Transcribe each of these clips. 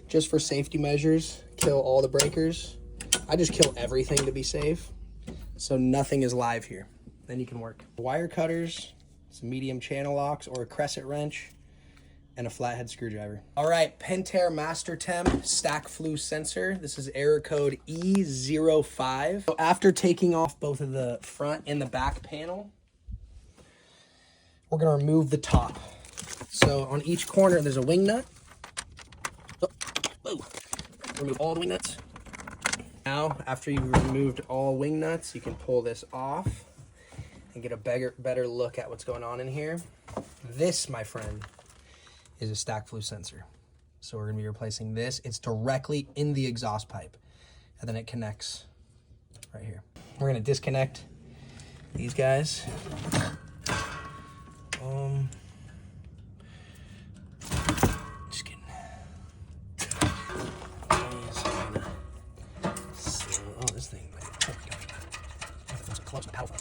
just for safety measures, kill all the breakers. I just kill everything to be safe, so nothing is live here. Then you can work. Wire cutters, some medium channel locks or a crescent wrench, and a flathead screwdriver. All right, Pentair Master Temp stack flue sensor. This is error code E05. So after taking off both of the front and the back panel, we're gonna remove the top. So on each corner, there's a wing nut. Oh, remove all the wing nuts. Now, after you've removed all wing nuts, you can pull this off and get a better look at what's going on in here. This, my friend, is a stack flue sensor. So we're gonna be replacing this. It's directly in the exhaust pipe, and then it connects right here. We're gonna disconnect these guys. Just kidding. Oh, this thing. Those close and powerful.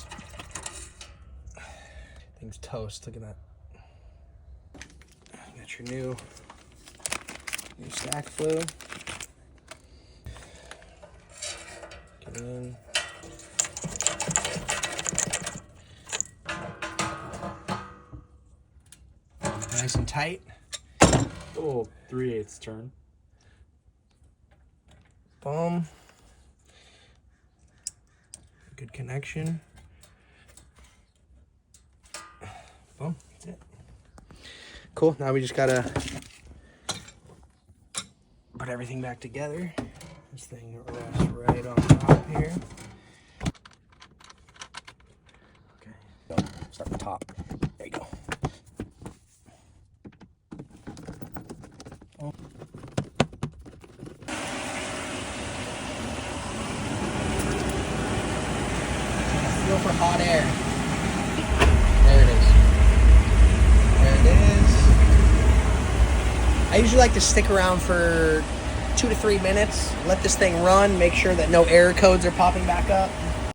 Thing's toast. Look at that. You got your new stack flue. Get in. Nice and tight. Oh, 3/8 turn. Boom. Good connection. Boom. That's it. Cool. Now we just gotta put everything back together. This thing rests right on top here. Okay. Start from the top. There you go. Oh. Feel for hot air. There it is. There it is. I usually like to stick around for 2 to 3 minutes, let this thing run, make sure that no error codes are popping back up.